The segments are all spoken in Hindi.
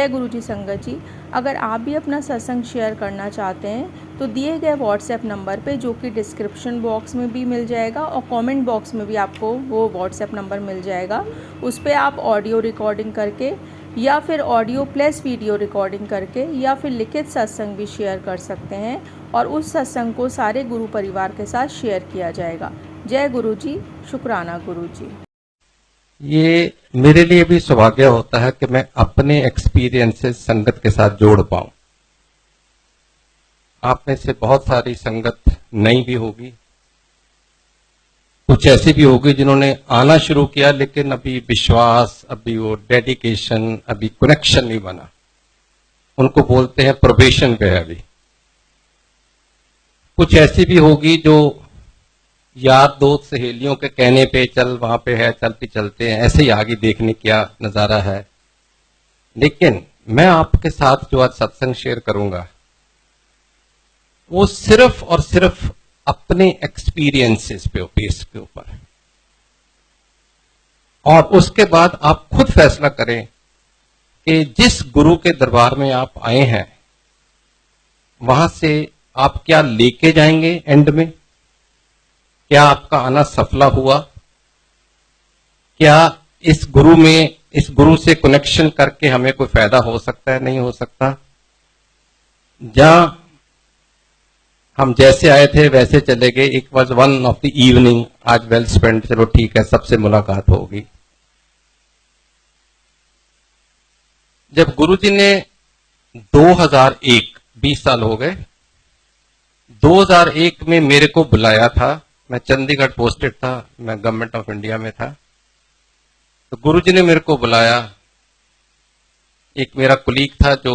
जय गुरु जी संगत जी। अगर आप भी अपना सत्संग शेयर करना चाहते हैं तो दिए गए व्हाट्सएप नंबर पे, जो कि डिस्क्रिप्शन बॉक्स में भी मिल जाएगा और कमेंट बॉक्स में भी आपको वो व्हाट्सएप नंबर मिल जाएगा, उस पर आप ऑडियो रिकॉर्डिंग करके या फिर ऑडियो प्लस वीडियो रिकॉर्डिंग करके या फिर लिखित सत्संग भी शेयर कर सकते हैं और उस सत्संग को सारे गुरु परिवार के साथ शेयर किया जाएगा। जय गुरु जी, शुक्राना गुरु जी। ये मेरे लिए भी सौभाग्य होता है कि मैं अपने एक्सपीरियंसेस संगत के साथ जोड़ पाऊं। आप में से बहुत सारी संगत नई भी होगी, कुछ ऐसी भी होगी जिन्होंने आना शुरू किया लेकिन अभी विश्वास, अभी वो डेडिकेशन, अभी कनेक्शन नहीं बना। उनको बोलते हैं प्रोबेशन पे है अभी। कुछ ऐसी भी होगी जो यार दोस्त सहेलियों के कहने पे चल वहां पे है, चल भी चलते हैं, ऐसे ही आगे देखने क्या नजारा है। लेकिन मैं आपके साथ जो आज सत्संग शेयर करूंगा वो सिर्फ और सिर्फ अपने एक्सपीरियंसेस पे बेस के ऊपर, और उसके बाद आप खुद फैसला करें कि जिस गुरु के दरबार में आप आए हैं वहां से आप क्या लेके जाएंगे एंड में। क्या आपका आना सफला हुआ? क्या इस गुरु से कनेक्शन करके हमें कोई फायदा हो सकता है, नहीं हो सकता? जहां हम जैसे आए थे वैसे चले गए। It was one of the evening, आज वेल स्पेंड, चलो ठीक है, सबसे मुलाकात होगी। जब गुरुजी ने 2001, 20 साल हो गए, 2001 में मेरे को बुलाया था। मैं चंडीगढ़ पोस्टेड था, मैं गवर्नमेंट ऑफ इंडिया में था। तो गुरुजी ने मेरे को बुलाया। एक मेरा कुलीग था जो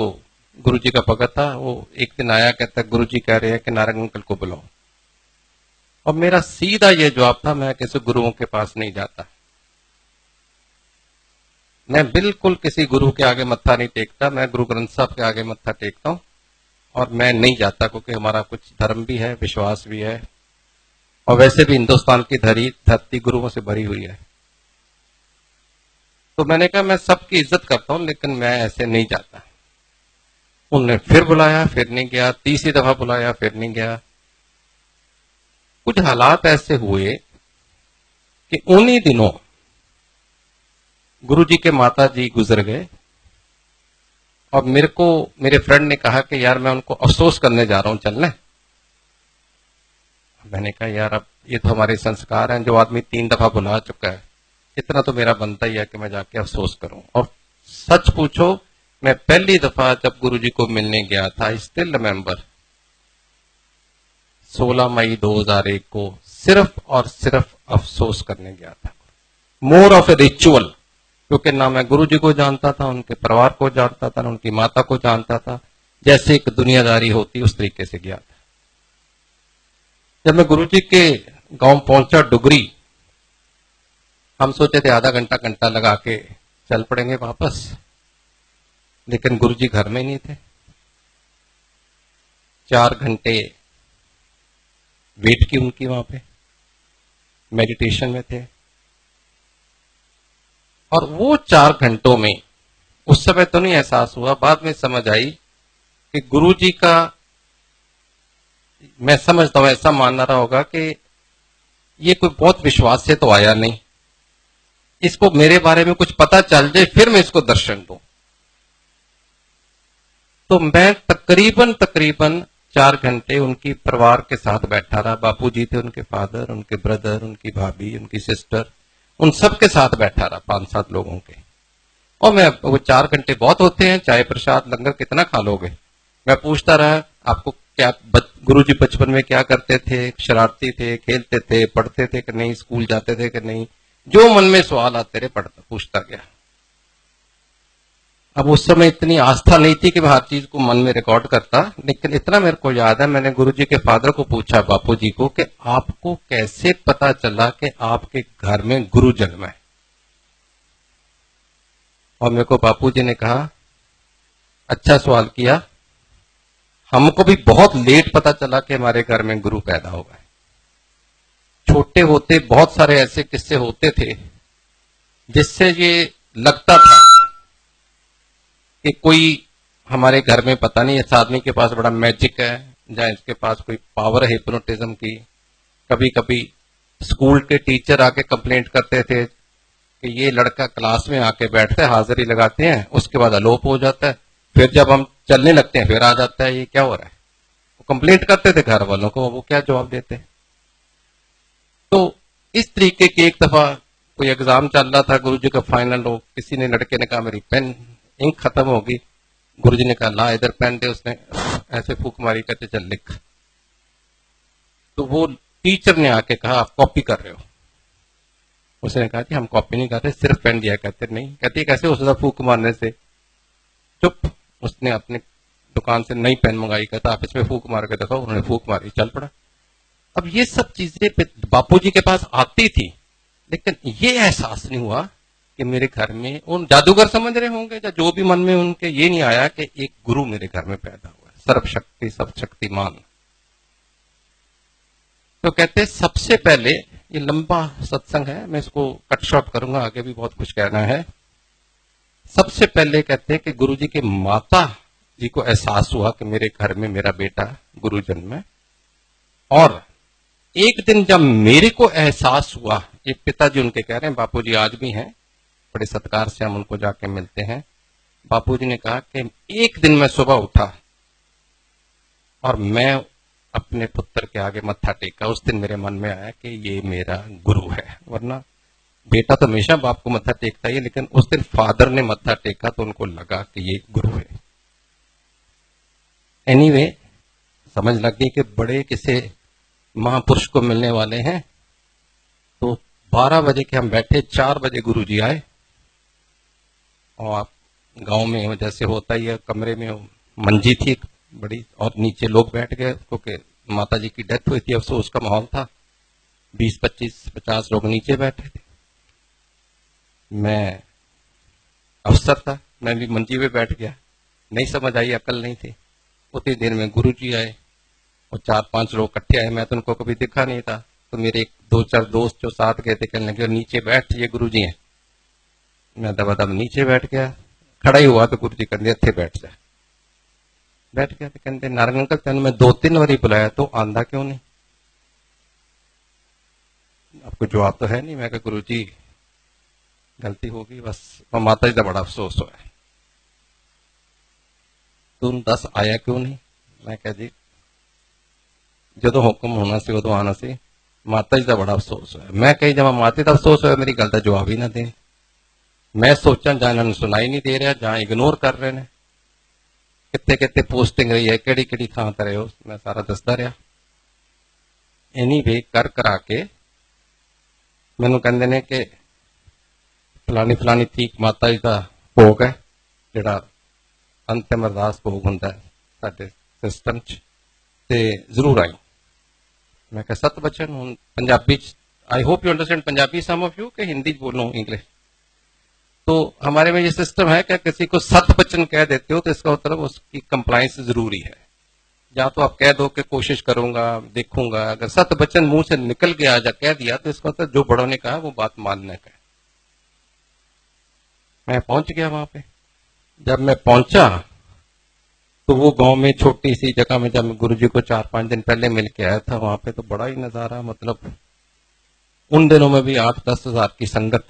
गुरुजी का भगत था, वो एक दिन आया, कहता गुरुजी कह रहे हैं कि नारायण अंकल को बुलाओ। और मेरा सीधा ये जवाब था, मैं किसी गुरुओं के पास नहीं जाता, मैं बिल्कुल किसी गुरु के आगे मत्था नहीं टेकता, मैं गुरु ग्रंथ साहब के आगे मत्था टेकता हूं और मैं नहीं जाता, क्योंकि हमारा कुछ धर्म भी है, विश्वास भी है, और वैसे भी हिंदुस्तान की धरती गुरुओं से भरी हुई है। तो मैंने कहा मैं सबकी इज्जत करता हूं लेकिन मैं ऐसे नहीं जाता। उन्होंने फिर बुलाया, फिर नहीं गया, तीसरी दफा बुलाया, फिर नहीं गया। कुछ हालात ऐसे हुए कि उन्हीं दिनों गुरुजी के माता जी गुजर गए और मेरे को मेरे फ्रेंड ने कहा कि यार मैं उनको अफसोस करने जा रहा हूं, चलना। मैंने कहा यार अब ये तो हमारे संस्कार हैं, जो आदमी 3 दफा बुला चुका है, इतना तो मेरा बनता ही है कि मैं जाके अफसोस करूं। और सच पूछो, मैं पहली दफा जब गुरुजी को मिलने गया था, स्टिल रिमेंबर, 16 मई 2001 को सिर्फ और सिर्फ अफसोस करने गया था। मोर ऑफ ए रिचुअल, क्योंकि ना मैं गुरुजी को जानता था, उनके परिवार को जानता था, ना उनकी माता को जानता था, जैसे एक दुनियादारी होती उस तरीके से गया था। जब मैं गुरुजी के गांव पहुंचा डुगरी, हम सोचे थे आधा घंटा लगा के चल पड़ेंगे वापस, लेकिन गुरुजी घर में नहीं थे। 4 घंटे वेट की उनकी, वहां पे मेडिटेशन में थे। और वो 4 घंटों में, उस समय तो नहीं एहसास हुआ, बाद में समझ आई कि गुरुजी का, मैं समझता हूं ऐसा मानना रहा होगा कि ये कोई बहुत विश्वास से तो आया नहीं, इसको मेरे बारे में कुछ पता चल जाए फिर मैं इसको दर्शन दूं। तो मैं तकरीबन 4 घंटे उनकी परिवार के साथ बैठा रहा। बापूजी थे, उनके फादर, उनके ब्रदर, उनकी भाभी, उनकी सिस्टर, उन सब के साथ बैठा रहा, 5-7 लोगों के। और मैं, वो 4 घंटे बहुत होते हैं, चाय प्रसाद लंगर कितना खा लोगे। मैं पूछता रहा आपको क्या गुरुजी बचपन में क्या करते थे, शरारती थे, खेलते थे, पढ़ते थे कि नहीं, स्कूल जाते थे कि नहीं, जो मन में सवाल आते रहे पूछता गया। अब उस समय इतनी आस्था नहीं थी कि मैं हर चीज को मन में रिकॉर्ड करता, लेकिन इतना मेरे को याद है, मैंने गुरुजी के फादर को पूछा, बापूजी को, कि आपको कैसे पता चला कि आपके घर में गुरु जन्मा है। और मेरे को बापूजी ने कहा, अच्छा सवाल किया, हमको भी बहुत लेट पता चला कि हमारे घर में गुरु पैदा होगा। छोटे होते बहुत सारे ऐसे किस्से होते थे जिससे ये लगता था कि कोई हमारे घर में पता नहीं इस आदमी के पास बड़ा मैजिक है या इसके पास कोई पावर है हिप्नोटिज्म की। कभी कभी स्कूल के टीचर आके कंप्लेंट करते थे कि ये लड़का क्लास में आके बैठता है, हाजिरी लगाते हैं, उसके बाद अलोप हो जाता है, फिर जब हम चलने लगते हैं फिर आ जाता है, ये क्या हो रहा है। वो कंप्लेंट करते थे घर वालों को, वो क्या जवाब देते। तो इस तरीके की एक दफा कोई एग्जाम चल रहा था, गुरुजी का फाइनल हो, किसी ने लड़के ने कहा मेरी पेन इंक खत्म होगी, गुरुजी ने कहा ला इधर पेन दे, उसने ऐसे फूक मारी, कहते चल लिख। तो वो टीचर ने आके कहा आप कॉपी कर रहे हो। उसने कहा कि हम कॉपी नहीं कर रहे, सिर्फ पेन दिया। कहते नहीं। कहती कैसे हो सकता फूक मारने से। चुप। उसने अपने दुकान से नई पेन मंगाई, कहता आप इसमें फूक मार के देखो। उन्होंने फूक मारी, चल पड़ा। अब ये सब चीजें बापूजी के पास आती थी, लेकिन ये एहसास नहीं हुआ कि मेरे घर में उन जादूगर समझ रहे होंगे या जो भी मन में उनके, ये नहीं आया कि एक गुरु मेरे घर में पैदा हुआ है, सर्वशक्ति सर्वशक्तिमान। तो कहते सबसे पहले, ये लंबा सत्संग है, मैं इसको कट शॉर्ट करूंगा, आगे भी बहुत कुछ कहना है। सबसे पहले कहते हैं कि गुरुजी के माता जी को एहसास हुआ कि मेरे घर में मेरा बेटा गुरु जन्म है। और एक दिन जब मेरे को एहसास हुआ, ये पिताजी उनके कह रहे हैं, बापूजी आज भी हैं, बड़े सत्कार से हम उनको जाके मिलते हैं। बापूजी ने कहा कि एक दिन मैं सुबह उठा और मैं अपने पुत्र के आगे मत्था टेका, उस दिन मेरे मन में आया कि ये मेरा गुरु है। वरना बेटा तो हमेशा बाप को मत्था टेकता ही है, लेकिन उस दिन फादर ने मत्था टेका तो उनको लगा कि ये गुरु है। एनीवे, समझ लग गई कि बड़े किसे महापुरुष को मिलने वाले हैं। तो 12 बजे के हम बैठे, 4 बजे गुरुजी आए। और आप गांव में जैसे होता ही है, कमरे में मंजी थी बड़ी और नीचे लोग बैठ गए, क्योंकि माता जी की डेथ हुई थी, अफसोस का माहौल था। 20, 25, 50 लोग नीचे बैठे थे। मैं अफसर था, मैं भी मंजी पे बैठ गया। नहीं समझ आई, अकल नहीं थी। उतनी देर में गुरुजी आए और 4-5 लोग इकट्ठे आए। मैं तो उनको कभी दिखा नहीं था। तो मेरे 2-4 दोस्त जो साथ गए थे कहने लगे नीचे बैठ, ये गुरुजी हैं। मैं दबादब नीचे बैठ गया। खड़ा ही हुआ तो गुरुजी कहते थे बैठ जा। बैठ गया तो कहते नारायण अंकल तेन मैं 2-3 बारी बुलाया तो आंदा क्यों नहीं। आपको जवाब तो है नहीं। मैं कहा गुरुजी गलती होगी बस, और माता जी का बड़ा अफसोस हुआ है। तुम 10 आया क्यों नहीं। मैं कहा जी जो हुक्म होना सी उदो आना सी, माता जी का बड़ा अफसोस है। मैं कही जब माता का अफसोस होया मेरी गल का जवाब ही ना दे। मैं सोचा जहां इन्होंने सुनाई नहीं दे रहा, जहां इग्नोर कर रहे हैं। कितने कितने पोस्टिंग रही है, केड़ी केड़ी थां ते रहे हो, मैं सारा दसदा रहा। एनीवे कर करा के मैनू कहंदे ने कि फलानी फलानी थीक माता जी का भोग है, जिहड़ा अंतिम अरदास भोग हुंदा है साडे सिस्टम च, ते जरूर आई। मैं कहा सत बचन हूं Punjabi, I hope you understand Punjabi some of you, के हिंदी बोलो इंग्लिश। तो हमारे में ये सिस्टम है कि किसी को सत बचन कह देते हो तो इसका मतलब उसकी कंप्लायंस जरूरी है। या तो आप कह दो कि कोशिश करूंगा देखूंगा, अगर सत बचन मुंह से निकल गया या कह दिया तो इसका मतलब जो बड़ों ने कहा वो बात मानने का है। मैं पहुंच गया वहां पे। जब मैं पहुंचा तो वो गांव में छोटी सी जगह में, जब मैं गुरुजी को 4-5 दिन पहले मिल के आया था, वहां पे तो बड़ा ही नजारा, मतलब उन दिनों में भी 8-10 हजार की संगत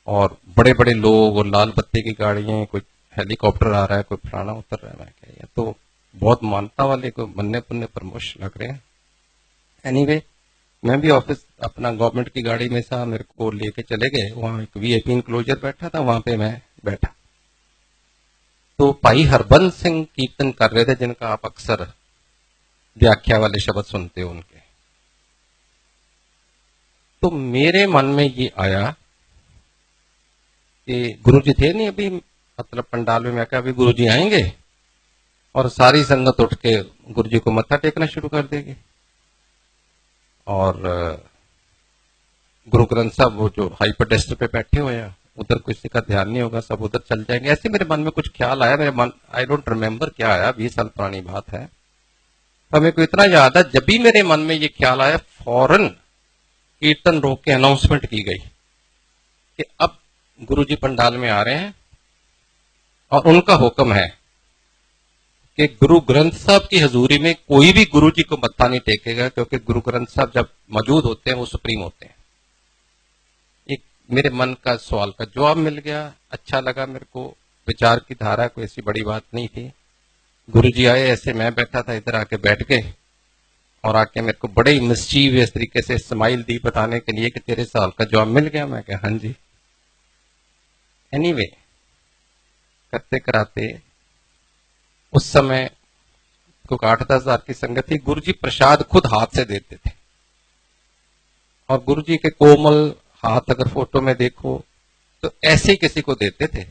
और बड़े बड़े लोग और लाल बत्ती की गाड़ियां, कोई हेलीकॉप्टर आ रहा है, कोई फलाना उतर रहा है। मैं कह ये तो बहुत मानता वाले को बनने पुनने प्रमोश लग रहे हैं। एनीवे, मैं भी ऑफिस अपना गवर्नमेंट की गाड़ी में था, मेरे को लेके चले गए। वहां एक वीआईपी इनक्लोजर बैठा था, वहां पे मैं बैठा। तो भाई हरबंस सिंह कीर्तन कर रहे थे, जिनका आप अक्सर व्याख्या वाले शब्द सुनते हो उनके। तो मेरे मन में ये आया कि गुरुजी थे नहीं अभी, मतलब पंडाल में। मैं कहा अभी गुरुजी आएंगे और सारी संगत उठ के गुरुजी को मत्था टेकना शुरू कर देगी और गुरु ग्रंथ साहब वो जो हाइपरडेस्टर पे बैठे हुए हैं, उधर किसी का ध्यान नहीं होगा, सब उधर चल जाएंगे। ऐसे मेरे मन में कुछ ख्याल आया। मेरे मन, आई डोंट रिमेम्बर क्या आया, 20 साल पुरानी बात है। तो मेरे को इतना याद है, जब भी मेरे मन में ये ख्याल आया, फौरन कीर्तन रोक के अनाउंसमेंट की गई कि अब गुरुजी पंडाल में आ रहे हैं और उनका हुक्म है कि गुरु ग्रंथ साहब की हजूरी में कोई भी गुरु जी को मत्था नहीं टेकेगा, क्योंकि गुरु ग्रंथ साहब जब मौजूद होते हैं वो सुप्रीम होते हैं। एक मेरे मन का सवाल का जवाब मिल गया, अच्छा लगा मेरे को। विचार की धारा कोई ऐसी बड़ी बात नहीं थी। गुरु जी आए, ऐसे मैं बैठा था, इधर आके बैठ गए और आके मेरे को बड़े ही मिस्चीवियस तरीके से स्माइल दी, बताने के लिए कि तेरे सवाल का जवाब मिल गया। मैं कहा हाँ जी। एनीवे, करते कराते उस समय क्योंकि 8-10 हजार की संगत थी, गुरु जी प्रसाद खुद हाथ से देते थे। और गुरु जी के कोमल हाथ अगर फोटो में देखो तो ऐसे किसी को देते थे,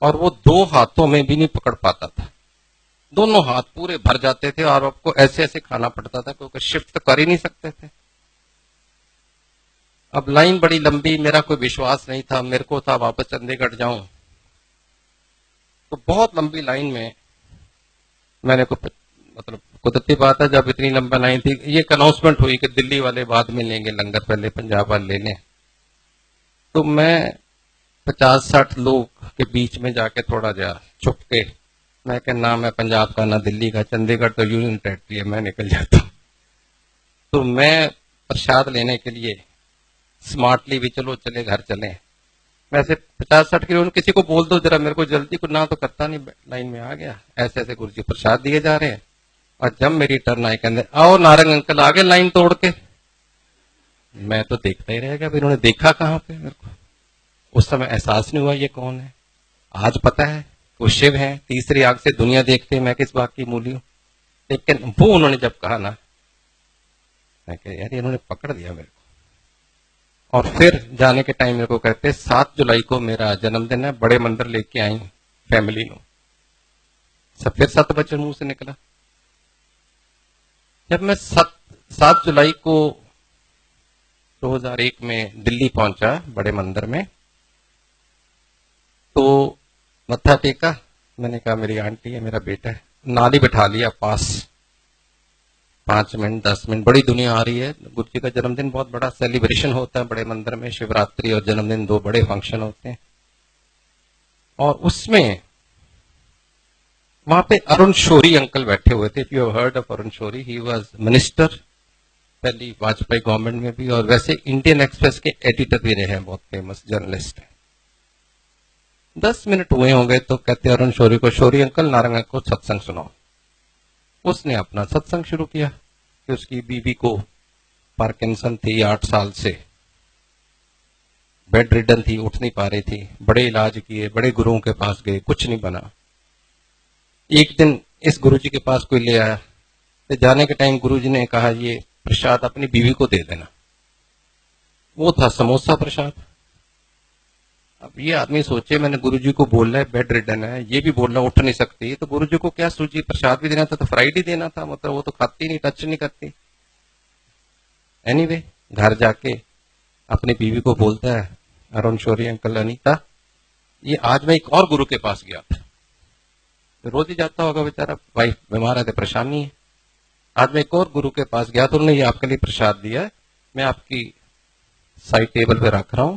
और वो 2 हाथों में भी नहीं पकड़ पाता था, दोनों हाथ पूरे भर जाते थे और आपको ऐसे ऐसे खाना पड़ता था, क्योंकि शिफ्ट कर ही नहीं सकते थे। अब लाइन बड़ी लंबी, मेरा कोई विश्वास नहीं था, मेरे को था वापस चंडीगढ़ जाऊं, तो बहुत लंबी लाइन में मैंने को मतलब कुदरती बात है, जब इतनी लंबा लाइन थी, ये अनाउंसमेंट हुई कि दिल्ली वाले बाद में लेंगे लंगर, पहले पंजाब वाले ले लें। तो मैं 50-60 लोग के बीच में जाके थोड़ा जा छुप के, मैं कह ना मैं पंजाब का ना दिल्ली का, चंडीगढ़ तो यूनियन टेरिटरी है, मैं निकल जाता हूँ। तो मैं प्रसाद लेने के लिए स्मार्टली भी चलो चले घर चले, वैसे 50-60 किलो किसी को बोल दो जरा मेरे को जल्दी, को ना तो करता नहीं, लाइन में आ गया। ऐसे ऐसे गुरु जी प्रसाद दिए जा रहे हैं, और जब मेरी टर्न आई कहते आओ नारंग अंकल आ गए लाइन तोड़ के। मैं तो देखता ही रह गया, इन्होंने देखा कहाँ पे मेरे को। उस समय एहसास नहीं हुआ ये कौन है। आज पता है वो शिव है, तीसरी आंख से दुनिया देखते, मैं किस बात की मूली हूं। लेकिन वो उन्होंने जब कहा ना, मैं कह यार इन्होंने पकड़ दिया मेरे को। और फिर जाने के टाइम मेरे को कहते 7 जुलाई को मेरा जन्मदिन है, बड़े मंदिर लेके आई फैमिली नो। सब फिर 7 बच्चे मुंह से निकला। जब मैं 7 जुलाई को 2001 में दिल्ली पहुंचा बड़े मंदिर में, तो मत्था टेका, मैंने कहा मेरी आंटी है, मेरा बेटा है, नाली बिठा लिया पास, 5 मिनट 10 मिनट, बड़ी दुनिया आ रही है। गुरु जी का जन्मदिन बहुत बड़ा सेलिब्रेशन होता है बड़े मंदिर में, शिवरात्रि और जन्मदिन 2 बड़े फंक्शन होते हैं। और उसमें वहां पे अरुण शौरी अंकल बैठे हुए थे। If you have heard of Arun Shourie, he was minister पहली वाजपेयी गवर्नमेंट में भी, और वैसे इंडियन एक्सप्रेस के एडिटर भी रहे हैं, बहुत फेमस जर्नलिस्ट है। 10 मिनट हुए होंगे तो कहते अरुण शौरी को, शौरी अंकल नारंग को सत्संग सुनाओ। उसने अपना सत्संग शुरू किया कि उसकी बीवी को पार्किंसन थी, 8 साल से बेड रिडन थी, उठ नहीं पा रही थी, बड़े इलाज किए, बड़े गुरुओं के पास गए, कुछ नहीं बना। एक दिन इस गुरुजी के पास कोई ले आया, तो जाने के टाइम गुरुजी ने कहा ये प्रसाद अपनी बीवी को दे देना। वो था समोसा प्रसाद। अब ये आदमी सोचे मैंने गुरुजी को बोलना है बेड रिडन है, ये भी बोलना उठ नहीं सकती, तो गुरुजी को क्या सूझी, प्रसाद भी देना था तो फ्राइड ही देना था, मतलब वो तो खाती नहीं, टच नहीं करती। एनीवे, घर जाके अपनी बीवी को बोलता है, अरुण शौरी अंकल अनीता, ये आज मैं एक और गुरु के पास गया था, तो रोज ही जाता होगा बेचारा, वाइफ बीमार है तो परेशानी है, आज मैं एक और गुरु के पास गया तो उन्होंने ये आपके लिए प्रसाद दिया है, मैं आपकी साइड टेबल पे रख रहा हूं,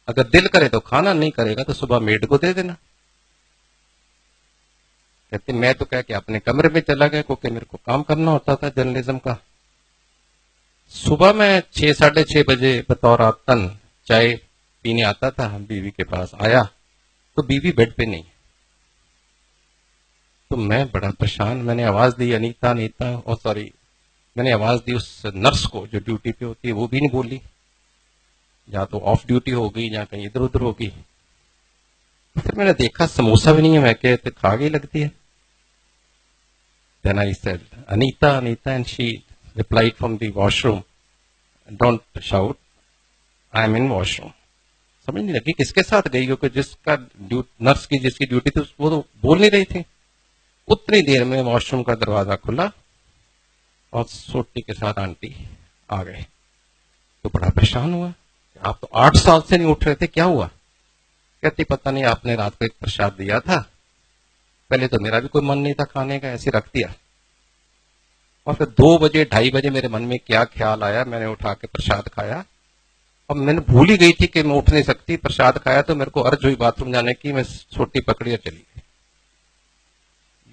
अगर दिल करे तो खाना, नहीं करेगा तो सुबह मेड को दे देना। कहते मैं तो कह के अपने कमरे में चला गया, क्योंकि मेरे को काम करना होता था जर्नलिज्म का। सुबह में 6-6:30 बजे बतौर आतन चाय पीने आता था, बीवी के पास आया तो बीवी बेड पे नहीं। तो मैं बड़ा परेशान, मैंने आवाज दी अनीता अनीता, और सॉरी मैंने आवाज दी उस नर्स को जो ड्यूटी पे होती है, वो भी नहीं बोली, या तो ऑफ ड्यूटी हो गई या कहीं इधर उधर होगी। फिर मैंने देखा समोसा भी नहीं है, मैं कहते खा गई लगती है। Then I said, Anita, Anita, and she replied from the washroom, don't shout, I am in washroom. समझ नहीं लगी किसके साथ गई, क्योंकि जिसका नर्स की जिसकी ड्यूटी थी वो तो बोल नहीं रही थी। उतनी देर में वॉशरूम का दरवाजा खुला और सोटी के साथ आंटी आ गए। तो बड़ा परेशान हुआ, आप तो 8 साल से नहीं उठ रहे थे, क्या हुआ? कहती पता नहीं, आपने रात को एक प्रसाद दिया था, पहले तो मेरा भी कोई मन नहीं था खाने का, ऐसे रख दिया, और फिर 2 बजे 2:30 बजे मेरे मन में क्या ख्याल आया, मैंने उठा के प्रसाद खाया, और मैंने भूल ही गई थी कि मैं उठ नहीं सकती। प्रसाद खाया तो मेरे को अर्ज हुई बाथरूम जाने की, मैं सोटी पकड़ी और चली गई।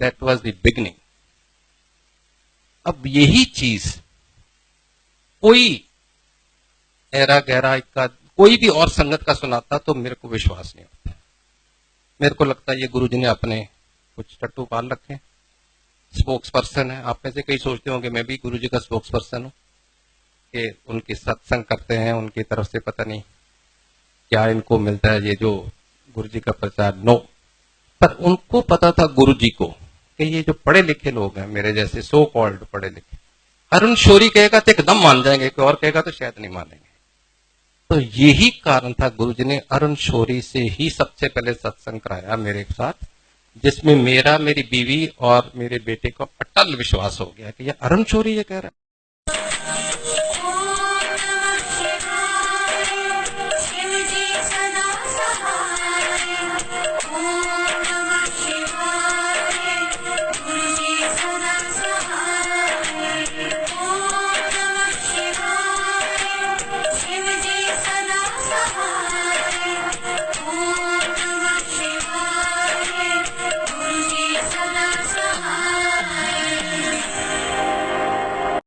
That was the beginning. अब यही चीज कोई एरा गहरा का कोई भी और संगत का सुनाता तो मेरे को विश्वास नहीं होता। मेरे को लगता है ये गुरुजी ने अपने कुछ टट्टू पाल रखे, स्पोक्स पर्सन है। आप में से कई सोचते होंगे मैं भी गुरुजी का स्पोक्स पर्सन हूं कि उनकी सत्संग करते हैं, उनकी तरफ से पता नहीं क्या इनको मिलता है ये जो गुरुजी का प्रचार। नो, पर उनको पता था गुरुजी को कि ये जो पढ़े लिखे लोग हैं मेरे जैसे सो कॉल्ड पढ़े लिखे, अरुण शौरी कहेगा तो एकदम मान जाएंगे, कोई और कहेगा तो शायद नहीं मानेंगे। तो यही कारण था गुरुजी ने अरुण शौरी से ही सबसे पहले सत्संग कराया मेरे साथ, जिसमें मेरी बीवी और मेरे बेटे को अटल विश्वास हो गया कि ये अरुण शौरी ये कह रहा है।